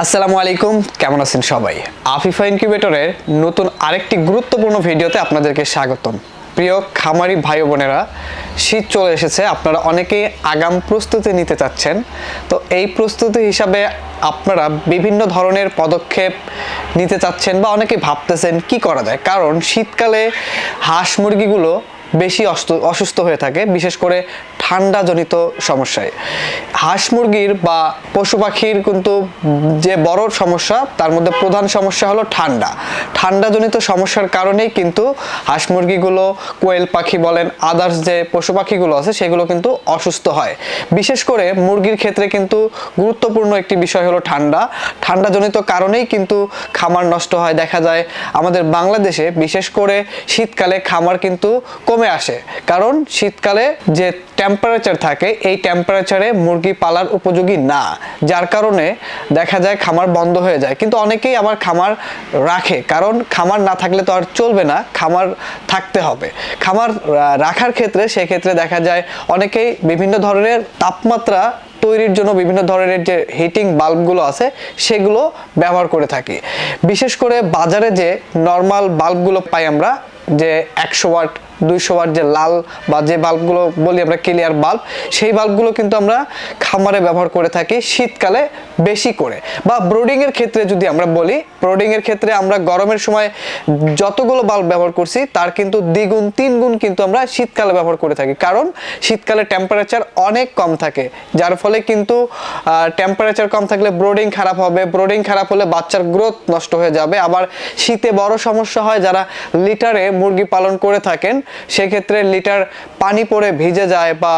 আসসালামু আলাইকুম, কেমন আছেন সবাই? আফিফা ইনকিউবেটরের নতুন আরেকটি গুরুত্বপূর্ণ ভিডিওতে আপনাদেরকে স্বাগতম। প্রিয় খামারি ভাই বোনেরা, শীত চলে এসেছে, আপনারা অনেকেই আগাম প্রস্তুতি নিতে চাচ্ছেন। তো এই প্রস্তুতি হিসাবে আপনারা বিভিন্ন ধরনের পদক্ষেপ নিতে চাচ্ছেন বা অনেকেই ভাবতেছেন কি করা যায়, কারণ শীতকালে হাঁস মুরগিগুলো বেশি অসুস্থ হয়ে থাকে, বিশেষ করে ঠান্ডাজনিত সমস্যায়। হাঁস মুরগির বা পশু পাখির কিন্তু যে বড় সমস্যা, তার মধ্যে প্রধান সমস্যা হলো ঠান্ডাজনিত সমস্যার কারণেই কিন্তু হাঁস মুরগিগুলো, কোয়েল পাখি বলেন, আদার্স যে পশু পাখিগুলো আছে সেগুলো কিন্তু অসুস্থ হয়। বিশেষ করে মুরগির ক্ষেত্রে কিন্তু গুরুত্বপূর্ণ একটি বিষয় হলো ঠান্ডাজনিত কারণেই কিন্তু খামার নষ্ট হয়। দেখা যায় আমাদের বাংলাদেশে বিশেষ করে শীতকালে খামার কিন্তু কমে আসে, কারণ শীতকালে যে টেম্পারেচার থাকে এই টেম্পারেচারে মুরগি পালার উপযোগী না, যার কারণে দেখা যায় খামার বন্ধ হয়ে যায়। কিন্তু অনেকেই আবার খামার রাখে, কারণ খামার না থাকলে তো আর চলবে না, খামার থাকতে হবে। খামার রাখার ক্ষেত্রে সেক্ষেত্রে দেখা যায় অনেকেই বিভিন্ন ধরনের তাপমাত্রা তৈরির জন্য বিভিন্ন ধরনের যে হিটিং বাল্বগুলো আছে সেগুলো ব্যবহার করে থাকি। বিশেষ করে বাজারে যে নর্মাল বাল্বগুলো পাই আমরা, যে 100 ওয়াট 200 ওয়াট যে লাল বা যে বাল্বগুলো বলি আমরা ক্লিয়ার বাল্ব, সেই বাল্বগুলো কিন্তু আমরা খামারে ব্যবহার করে থাকি শীতকালে বেশি করে। বা ব্রোডিংয়ের ক্ষেত্রে যদি আমরা বলি, ব্রোডিংয়ের ক্ষেত্রে আমরা গরমের সময় যতগুলো বাল্ব ব্যবহার করছি তার কিন্তু দ্বিগুণ 3 গুণ কিন্তু আমরা শীতকালে ব্যবহার করে থাকি, কারণ শীতকালে টেম্পারেচার অনেক কম থাকে, যার ফলে কিন্তু টেম্পারেচার কম থাকলে ব্রোডিং খারাপ হবে, ব্রোডিং খারাপ হলে বাচ্চার গ্রোথ নষ্ট হয়ে যাবে। আবার শীতে বড় সমস্যা হয়, যারা লিটারে মুরগি পালন করে থাকেন সেক্ষেত্রে লিটার পানি পড়ে ভিজে যায় বা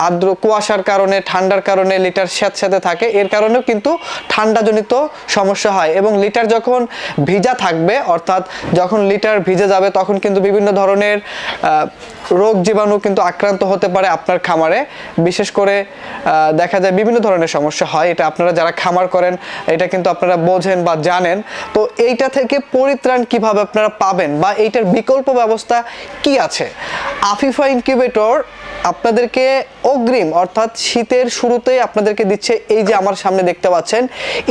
আর্দ্র কুয়াশার কারণে, ঠান্ডার কারণে লিটার স্যাঁতস্যাঁতে থাকে, এর কারণেও কিন্তু ঠান্ডাজনিত সমস্যা হয়। এবং লিটার যখন ভিজা থাকবে, অর্থাৎ যখন লিটার ভিজে যাবে, তখন কিন্তু বিভিন্ন ধরনের রোগ জীবাণু কিন্তু আক্রান্ত হতে পারে আপনার খামারে। বিশেষ করে দেখা যায় বিভিন্ন ধরনের সমস্যা হয়, এটা আপনারা যারা খামার করেন এটা কিন্তু আপনারা বোঝেন বা জানেন। তো এইটা থেকে পরিত্রাণ কিভাবে আপনারা পাবেন বা এইটার বিকল্প ব্যবস্থা কি আছে? আফিফা ইনকিউবেটর আপনাদেরকে অগ্রিম, অর্থাৎ শীতের শুরুতেই আপনাদেরকে দিচ্ছে এই যে আমার সামনে দেখতে পাচ্ছেন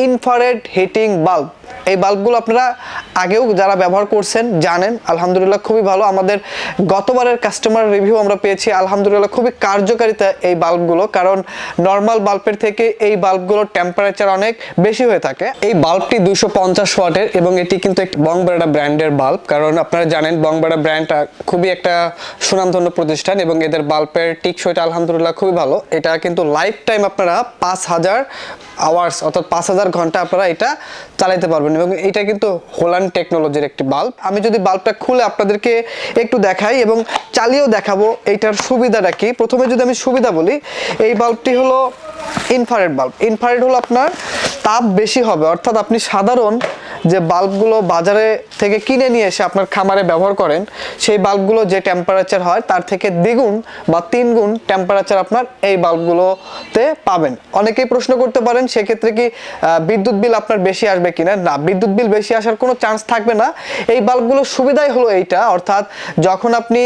ইনফ্রারেড হিটিং বাল্ব। এই বাল্বগুলো আপনারা আগেও যারা ব্যবহার করছেন জানেন, আলহামদুলিল্লাহ খুবই ভালো। আমাদের গতবারের কাস্টমার রিভিউ আমরা পেয়েছি, আলহামদুলিল্লাহ খুবই কার্যকারিতা এই বাল্বগুলো, কারণ নর্মাল বাল্বের থেকে এই বাল্বগুলোর টেম্পারেচার অনেক বেশি হয়ে থাকে। এই বাল্বটি 250 ওয়াটের এবং এটি কিন্তু একটি বংবেড়া ব্র্যান্ডের বাল্ব, কারণ আপনারা জানেন বংবেড়া ব্র্যান্ডটা খুবই একটা সুনামধন্য প্রতিষ্ঠান এবং এদের বাল্বের টিকসইটা আলহামদুলিল্লাহ খুবই ভালো। এটা কিন্তু লাইফ টাইম আপনারা 5000 আওয়ার্স অর্থাৎ 5000 ঘন্টা আপনারা এটা চালাইতে পারবেন। এবং এটা কিন্তু হোল্যান্ড টেকনোলজির একটি বাল্ব। আমি যদি বাল্বটা খুলে আপনাদেরকে একটু দেখাই এবং চালিয়েও দেখাবো এইটার সুবিধাটা কি। প্রথমে যদি আমি সুবিধা বলি, এই বাল্বটি হলো ইনফ্রারেড বাল্ব। ইনফ্রারেড হলো আপনার তাপ বেশি হবে, অর্থাৎ আপনি সাধারণ যে বাল্বগুলো বাজারে থেকে কিনে নিয়ে এসে আপনার খামারে ব্যবহার করেন, সেই বাল্বগুলো যে টেম্পারেচার হয় তার থেকে দ্বিগুণ বা 3 গুণ টেম্পারেচার আপনার এই বাল্বগুলোতে পাবেন। অনেকেই প্রশ্ন করতে পারেন সেক্ষেত্রে কি বিদ্যুৎ বিল আপনার বেশি আসবে কিনা? না, বিদ্যুৎ বিল বেশি আসার কোনো চান্স থাকবে না। এই বাল্বগুলোর সুবিধাই হলো এইটা, অর্থাৎ যখন আপনি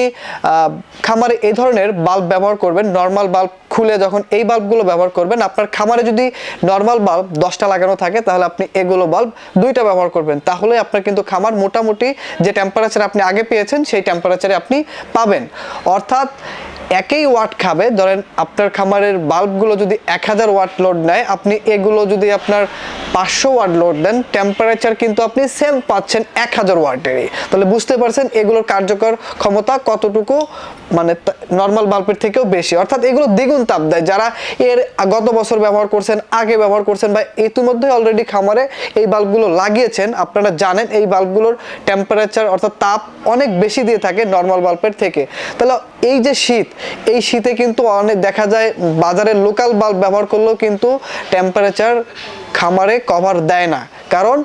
খামারে এই ধরনের বাল্ব ব্যবহার করবেন, নর্মাল বাল্ব খুলে যখন এই বাল্বগুলো ব্যবহার করবেন, আপনার খামারে যদি নর্মাল বাল্ব 10টা লাগানো থাকে তাহলে আপনি এগুলো বাল্ব 2টা ব্যবহার করবেন, তাহলে আপনার কিন্তু খামার মোটামুটি যে টেম্পারেচার আপনি আগে পেয়েছেন সেই টেম্পারেচারে আপনি পাবেন। অর্থাৎ একই ওয়াট খাবে, ধরেন আপনার খামারের বাল্বগুলো যদি 1000 ওয়াট লোড নেয়, আপনি এগুলো যদি আপনার 500 ওয়াট লোড দেন, টেম্পারেচার কিন্তু আপনি সেম পাচ্ছেন 1000 ওয়াটেরই। তাহলে বুঝতে পারছেন এগুলোর কার্যকর ক্ষমতা কতটুকু, মানে নর্মাল বাল্বের থেকেও বেশি, অর্থাৎ এগুলো দ্বিগুণ তাপ দেয়। যারা এর গত বছর ব্যবহার করছেন, আগে ব্যবহার করছেন বা ইতিমধ্যে অলরেডি খামারে এই বাল্বগুলো লাগিয়েছেন, আপনারা জানেন এই বাল্বগুলোর টেম্পারেচার অর্থাৎ তাপ অনেক বেশি দিয়ে থাকে নর্মাল বাল্বের থেকে। তাহলে এই যে শীত, এই শীতে কিন্তু অনেক দেখা যায় বাজারে লোকাল বাল্ব ব্যবহার করলেও কিন্তু টেম্পারেচার খামারে কভার দেয় না, কারণ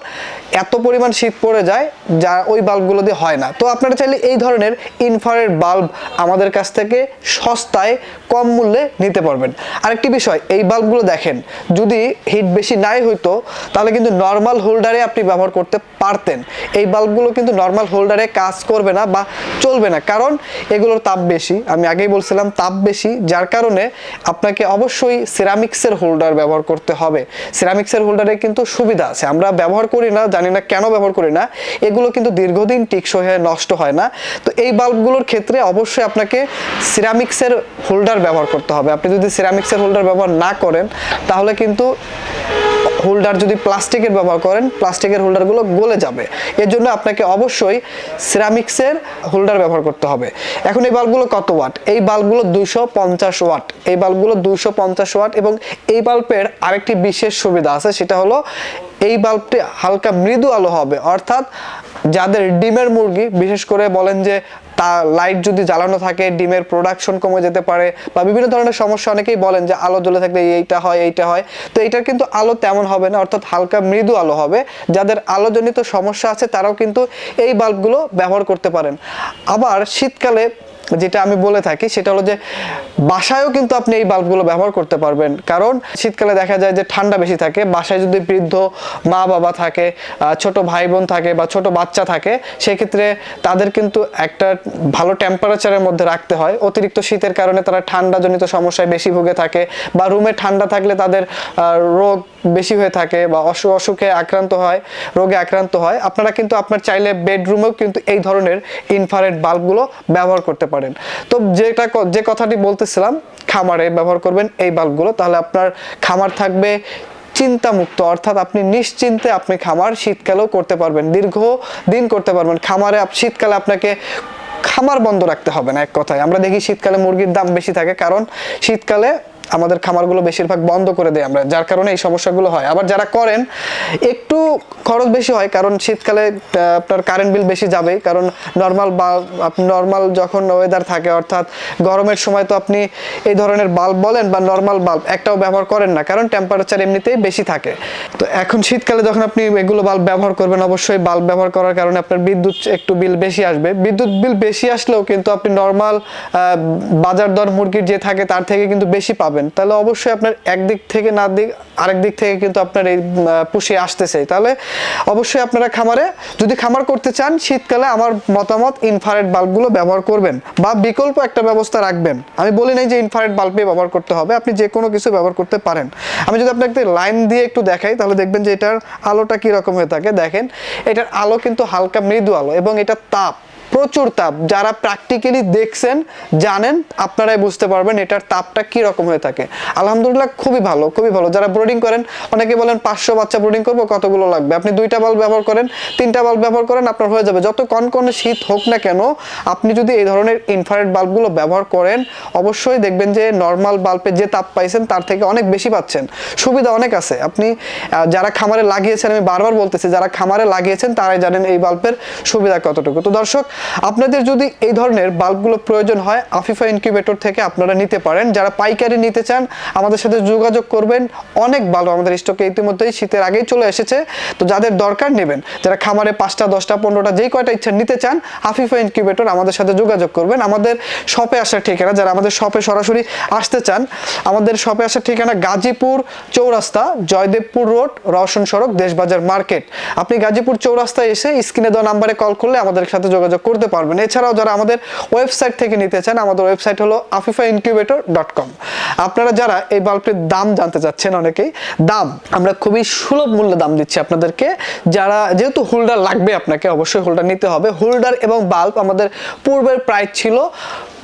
এত পরিমাণ শীত পড়ে যায় যা ওই বাল্বগুলো দিয়ে হয় না। তো আপনারা চাইলে এই ধরনের ইনফ্রারেড বাল্ব আমাদের কাছ থেকে সস্তায় কম মূল্যে নিতে পারবেন। আরেকটি বিষয়, এই বাল্বগুলো দেখেন, যদি হিট বেশি নাই হইতো তাহলে কিন্তু নর্মাল হোল্ডারে আপনি ব্যবহার করতে পারতেন। এই বাল্বগুলো কিন্তু নর্মাল হোল্ডারে কাজ করবে না বা চলবে না, কারণ এগুলোর তাপ বেশি। আমি আগেই বলছিলাম তাপ বেশি, যার কারণে আপনাকে অবশ্যই সিরামিক্সের হোল্ডার ব্যবহার করতে হবে। সিরামিক্সের হোল্ডারে কিন্তু সুবিধা আছে, আমরা ব্যবহার করি না, জানি না কেন ব্যবহার করি না। এগুলো কিন্তু দীর্ঘদিন টিকসই হয়ে নষ্ট হয় না। তো এই বাল্বগুলোর ক্ষেত্রে অবশ্যই আপনাকে সিরামিক্সের হোল্ডার ব্যবহার করতে হবে। আপনি যদি সিরামিক্সের হোল্ডার ব্যবহার না করেন তাহলে কিন্তু হোল্ডার যদি প্লাস্টিকের ব্যবহার করেন, প্লাস্টিকের হোল্ডারগুলো গলে যাবে। এর জন্য আপনাকে অবশ্যই সিরামিক্সের হোল্ডার ব্যবহার করতে হবে। এখন এই বাল্বগুলো কত ওয়াট? এই বাল্বগুলো 250 ওয়াট। এই বাল্বগুলো 250 ওয়াট। এবং এই বাল্বের আরেকটি বিশেষ সুবিধা আছে, সেটা হলো এই বাল্বটি হালকা মৃদু আলো হবে। অর্থাৎ যাদের ডিমের মুরগি, বিশেষ করে বলেন যে তা লাইট যদি জ্বালানো থাকে ডিমের প্রোডাকশন কমে যেতে পারে, বা বিভিন্ন ধরনের সমস্যা, অনেকেই বলেন যে আলো জ্বলে থাকলে এইটা হয়। তো এইটার কিন্তু আলো তেমন হবে না, অর্থাৎ হালকা মৃদু আলো হবে। যাদের আলোজনিত সমস্যা আছে তারাও কিন্তু এই বাল্বগুলো ব্যবহার করতে পারেন। আবার শীতকালে যেটা আমি বলে থাকি সেটা হলো যে বাসায়ও কিন্তু আপনি এই বাল্বগুলো ব্যবহার করতে পারবেন, কারণ শীতকালে দেখা যায় যে ঠান্ডা বেশি থাকে। বাসায় যদি বৃদ্ধ মা বাবা থাকে, ছোট ভাই বোন থাকে বা ছোট বাচ্চা থাকে, সেক্ষেত্রে তাদের কিন্তু একটা ভালো টেম্পারেচারের মধ্যে রাখতে হয়। অতিরিক্ত শীতের কারণে তারা ঠান্ডাজনিত সমস্যায় বেশি ভুগে থাকে, বা রুমে ঠান্ডা থাকলে তাদের রোগ বেশি হয়ে থাকে বা অসুখে আক্রান্ত হয়, রোগে আক্রান্ত হয়। আপনারা কিন্তু আপনার চাইলে বেডরুমেও কিন্তু এই ধরনের ইনফ্রারেড বাল্বগুলো ব্যবহার করতে পারেন। তো যে কথাটি বলতেছিলাম, খামারে ব্যবহার করবেন এই বাল্বগুলো, তাহলে আপনার খামার থাকবে চিন্তামুক্ত। অর্থাৎ আপনি নিশ্চিন্তে আপনি খামার শীতকালেও করতে পারবেন, দীর্ঘদিন করতে পারবেন। খামারে শীতকালে আপনাকে খামার বন্ধ রাখতে হবে না। এক কথায় আমরা দেখি শীতকালে মুরগির দাম বেশি থাকে, কারণ শীতকালে আমাদের খামারগুলো বেশিরভাগ বন্ধ করে দেয় আমরা, যার কারণে এই সমস্যাগুলো হয়। আবার যারা করেন একটু খরচ বেশি হয়, কারণ শীতকালে আপনার কারেন্ট বিল বেশি যাবে, কারণ নর্মাল যখন ওয়েদার থাকে, অর্থাৎ গরমের সময় তো আপনি এই ধরনের বাল্ব বলেন বা নর্মাল বাল্ব একটাও ব্যবহার করেন না, কারণ টেম্পারেচার এমনিতেই বেশি থাকে। তো এখন শীতকালে যখন আপনি এগুলো বাল্ব ব্যবহার করবেন, অবশ্যই বাল্ব ব্যবহার করার কারণে আপনার বিদ্যুৎ একটু বিল বেশি আসবে। বিদ্যুৎ বিল বেশি আসলেও কিন্তু আপনি নর্মাল বাজার দর মুরগির যে থাকে তার থেকে কিন্তু বেশি পাবেন। তাহলে অবশ্যই আপনার একদিক থেকে না আরেক দিক থেকে কিন্তু আপনার এই পুষিয়ে আসতেছে। তাহলে অবশ্যই আপনারা খামারে যদি খামার করতে চান শীতকালে, আমার মতামত ইনফ্রারেড বাল্বগুলো ব্যবহার করবেন, বা বিকল্প একটা ব্যবস্থা রাখবেন। আমি বলি নাই যে ইনফ্রারেড বাল্বই ব্যবহার করতে হবে, আপনি যে কোনো কিছু ব্যবহার করতে পারেন। আমি যদি আপনাকে লাইন দিয়ে একটু দেখাই তাহলে দেখবেন যে এটার আলোটা কিরকম হয়ে থাকে। দেখেন, এটার আলো কিন্তু হালকা মৃদু আলো, এবং এটা তাপ, প্রচুর তাপ। যারা প্র্যাকটিক্যালি দেখছেন জানেন, আপনারাই বুঝতে পারবেন এটার তাপটা কি রকম হয়ে থাকে। আলহামদুলিল্লাহ খুবই ভালো, খুবই ভালো। যারা ব্রিডিং করেন, অনেকে বলেন 500 বাচ্চা ব্রিডিং করবো, কতগুলো লাগবে? আপনি 2টা বাল্ব ব্যবহার করেন, 3টা বাল্ব ব্যবহার করেন, আপনার হয়ে যাবে। যত কনকনে শীত হোক না কেন, আপনি যদি এই ধরনের ইনফ্রারেড বাল্বগুলো ব্যবহার করেন, অবশ্যই দেখবেন যে নর্মাল বাল্বে যে তাপ পাইছেন তার থেকে অনেক বেশি পাচ্ছেন। সুবিধা অনেক আছে। আপনি যারা খামারে লাগিয়েছেন, আমি বারবার বলতেছি, যারা খামারে লাগিয়েছেন তারাই জানেন এই বাল্বের সুবিধা কতটুকু। তো দর্শক, আপনাদের যদি এই ধরনের বাল্বগুলো প্রয়োজন হয়, আফিফা ইনকিউবেটর থেকে আপনারা নিতে পারেন। যারা পাইকারি নিতে চান আমাদের সাথে যোগাযোগ করবেন। অনেক বাল্ব আমাদের স্টকে ইতিমধ্যেই শীতের আগেই চলে এসেছে। তো যাদের দরকার নেবেন, যারা খামারে 5টা 10টা 15টা যেই কয়টা ইচ্ছা নিতে চান, আফিফা ইনকিউবেটর আমাদের সাথে যোগাযোগ করবেন। আমাদের শপে আসার ঠিকানা, যারা আমাদের শপে সরাসরি আসতে চান, আমাদের শপে আসার ঠিকানা গাজীপুর চৌরাস্তা, জয়দেবপুর রোড, রওশন সড়ক, দেশবাজার মার্কেট। আপনি গাজীপুর চৌরাস্তায় এসে স্ক্রিনে দেওয়া নাম্বারে কল করলে আমাদের সাথে যোগাযোগ করতে পারবেন। এছাড়াও যারা আমাদের ওয়েবসাইট থেকে নিতে চান, আমাদের ওয়েবসাইট হলো afifaincubator.com। আপনারা যারা এই বাল্বের দাম জানতে চাচ্ছেন, অনেকেই দাম আমরা খুবই সুলভ মূল্যে দাম দিচ্ছি আপনাদেরকে। যারা যেহেতু হোল্ডার লাগবে, আপনাকে অবশ্যই হোল্ডার নিতে হবে। হোল্ডার এবং বাল্ব আমাদের পূর্বের প্রাইস ছিল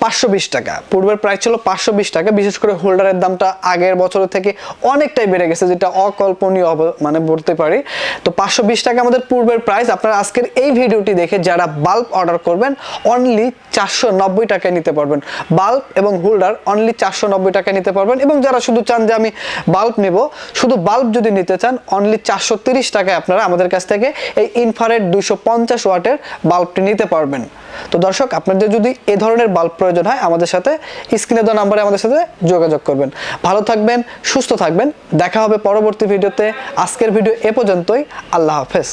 520 টাকা। পূর্বের প্রাইস ছিল 520 টাকা। বিশেষ করে হোল্ডারের দামটা আগের বছরের থেকে অনেকটাই বেড়ে গেছে, যেটা অকল্পনীয় মানে বলতে পারি। তো 520 টাকা আমাদের পূর্বের প্রাইস। আপনারা আজকের এই ভিডিওটি দেখে যারা বাল্ব অর্ডার করবেন, অনলি 490 টাকায় নিতে পারবেন। বাল্ব এবং হোল্ডার অনলি 490 টাকায় নিতে পারবেন। এবং যারা শুধু চান যে আমি বাল্ব নেব, শুধু বাল্ব যদি নিতে চান, অনলি 430 টাকায় আপনারা আমাদের কাছ থেকে এই ইনফ্রারেড 250 ওয়াটের বাল্বটি নিতে পারবেন। তো দর্শক, আপনাদের যদি এ ধরনের বাল্ব প্রয়োজন প্রয়োজন হয় আমাদের সাথে স্ক্রিনে দেওয়া নাম্বারে আমাদের সাথে যোগাযোগ করবেন। ভালো থাকবেন, সুস্থ থাকবেন। দেখা হবে পরবর্তী ভিডিওতে। আজকের ভিডিও এ পর্যন্তই। আল্লাহ হাফেজ।